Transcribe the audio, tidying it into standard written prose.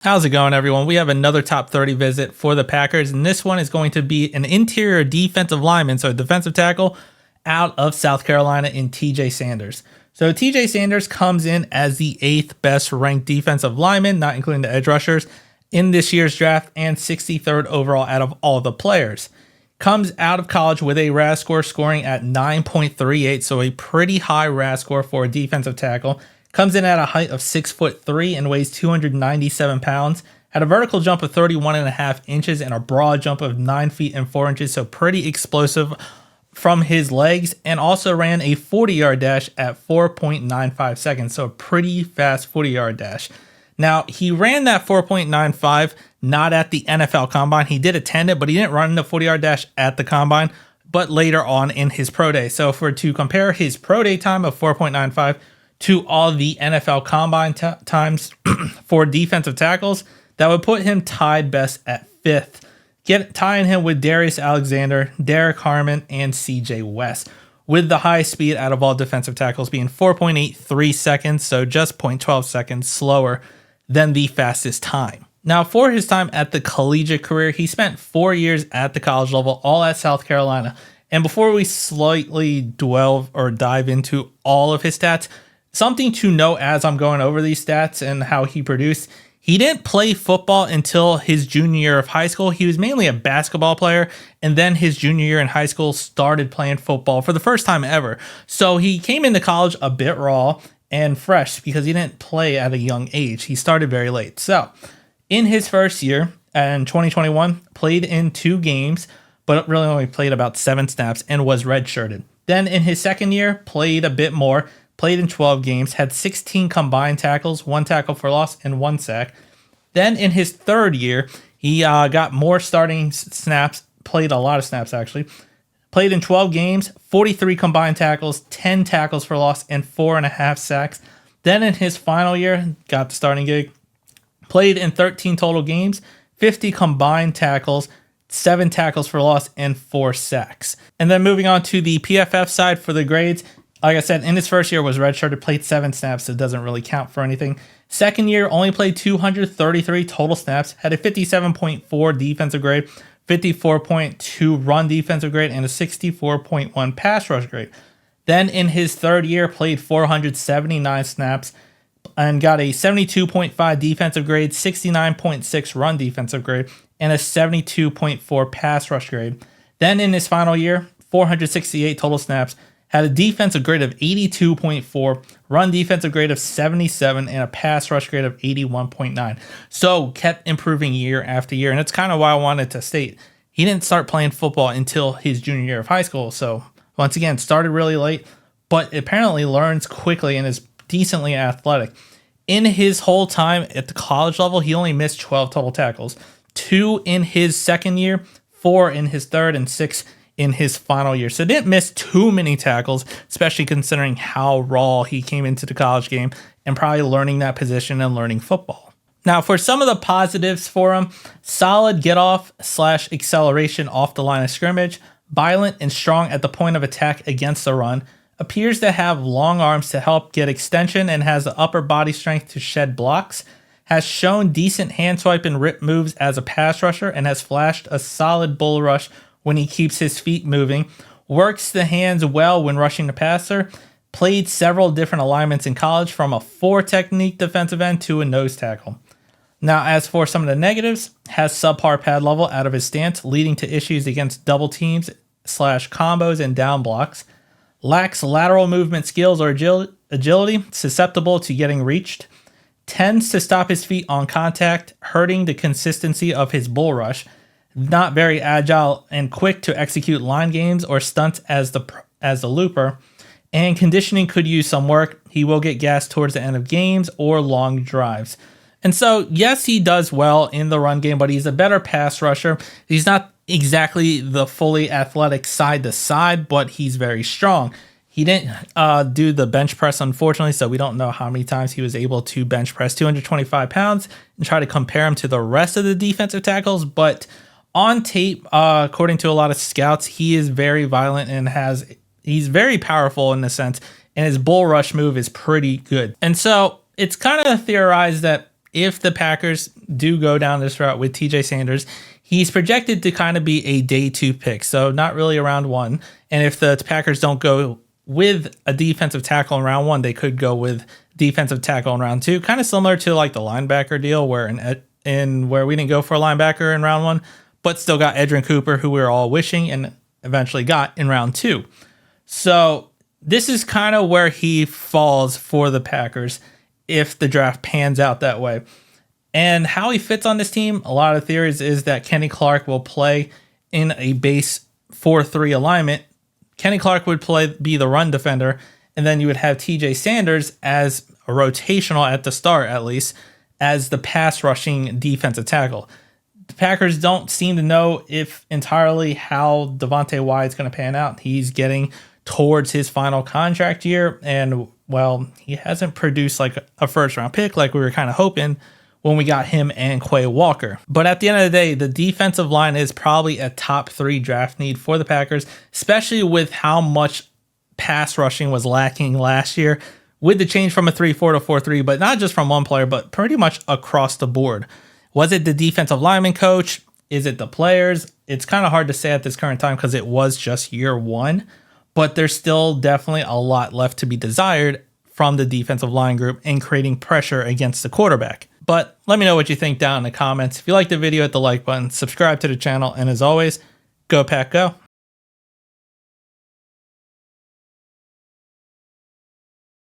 How's it going, everyone? We have another top 30 visit for the Packers, and this one is going to be an interior defensive lineman, so a defensive tackle out of South Carolina in T.J. Sanders. So T.J. Sanders comes in as the 8th best ranked defensive lineman, not including the edge rushers, in this year's draft, and 63rd overall out of all the players. Comes out of college with a RAS score scoring at 9.38, so a pretty high RAS score for a defensive tackle. Comes in at a height of 6'3" and weighs 297 pounds. Had a vertical jump of 31.5 inches and a broad jump of 9 feet and 4 inches, so pretty explosive from his legs. And also ran a 40-yard dash at 4.95 seconds, so a pretty fast 40-yard dash. Now, he ran that 4.95 not at the NFL Combine. He did attend it, but he didn't run the 40-yard dash at the Combine, but later on in his pro day. So to compare his pro day time of 4.95 to all the NFL Combine times for defensive tackles, that would put him tied best at 5th, tying him with Darius Alexander, Derek Harmon, and C.J. West, with the highest speed out of all defensive tackles being 4.83 seconds, so just 0.12 seconds slower than the fastest time. Now, for his time at the collegiate career, he spent 4 years at the college level, all at South Carolina. And before we slightly dive into all of his stats, something to note as I'm going over these stats and how he produced: he didn't play football until his junior year of high school. He was mainly a basketball player, and then his junior year in high school started playing football for the first time ever. So he came into college a bit raw and fresh because he didn't play at a young age. He started very late. So in his first year in 2021, played in 2 games, but really only played about 7 snaps and was redshirted. Then in his second year, played a bit more, played in 12 games, had 16 combined tackles, 1 tackle for loss, and 1 sack. Then in his third year, he got more starting snaps, played a lot of snaps actually. Played in 12 games, 43 combined tackles, 10 tackles for loss, and 4.5 sacks. Then in his final year, got the starting gig. Played in 13 total games, 50 combined tackles, 7 tackles for loss, and 4 sacks. And then moving on to the PFF side for the grades, like I said, in his first year was redshirted, played 7 snaps, so it doesn't really count for anything. Second year, only played 233 total snaps, had a 57.4 defensive grade, 54.2 run defensive grade, and a 64.1 pass rush grade. Then in his third year, played 479 snaps and got a 72.5 defensive grade, 69.6 run defensive grade, and a 72.4 pass rush grade. Then in his final year, 468 total snaps, had a defensive grade of 82.4, run defensive grade of 77, and a pass rush grade of 81.9. So kept improving year after year. And it's kind of why I wanted to state he didn't start playing football until his junior year of high school. So once again, started really late, but apparently learns quickly and is decently athletic. In his whole time at the college level, he only missed 12 total tackles, 2 in his second year, 4 in his third, and 6 in his final year. So didn't miss too many tackles, especially considering how raw he came into the college game and probably learning that position and learning football. Now, for some of the positives for him: solid get off / acceleration off the line of scrimmage, violent and strong at the point of attack against the run, appears to have long arms to help get extension and has the upper body strength to shed blocks, has shown decent hand swipe and rip moves as a pass rusher, and has flashed a solid bull rush when he keeps his feet moving, works the hands well when rushing the passer, played several different alignments in college from a 4 technique defensive end to a nose tackle. Now, as for some of the negatives, has subpar pad level out of his stance, leading to issues against double teams / combos and down blocks, lacks lateral movement skills or agility, susceptible to getting reached, tends to stop his feet on contact, hurting the consistency of his bull rush, not very agile and quick to execute line games or stunts as the looper, and conditioning could use some work. He will get gassed towards the end of games or long drives. And so, yes, he does well in the run game, but he's a better pass rusher. He's not exactly the fully athletic side to side, but he's very strong. He didn't do the bench press, unfortunately, so we don't know how many times he was able to bench press 225 pounds and try to compare him to the rest of the defensive tackles, but on tape, according to a lot of scouts, he is very violent and he's very powerful in a sense, and his bull rush move is pretty good. And so it's kind of theorized that if the Packers do go down this route with TJ Sanders, he's projected to kind of be a day 2 pick, so not really a round 1. And if the Packers don't go with a defensive tackle in round 1, they could go with defensive tackle in round 2, kind of similar to like the linebacker deal where where we didn't go for a linebacker in round 1, but still got Edrin Cooper, who we were all wishing and eventually got in round 2. So this is kind of where he falls for the Packers if the draft pans out that way. And how he fits on this team, a lot of theories is that Kenny Clark will play in a base 4-3 alignment. Kenny Clark would be the run defender, and then you would have TJ Sanders as a rotational at the start, at least, as the pass rushing defensive tackle. The Packers don't seem to know if entirely how Devontae Wyatt's going to pan out. He's getting towards his final contract year, and well, he hasn't produced like a first round pick like we were kind of hoping when we got him and Quay Walker. But at the end of the day, the defensive line is probably a top 3 draft need for the Packers, especially with how much pass rushing was lacking last year with the change from a 3-4 to 4-3, but not just from one player, but pretty much across the board. Was it the defensive lineman coach? Is it the players? It's kind of hard to say at this current time because it was just year 1, but there's still definitely a lot left to be desired from the defensive line group in creating pressure against the quarterback. But let me know what you think down in the comments. If you liked the video, hit the like button, subscribe to the channel, and as always, go Pack Go.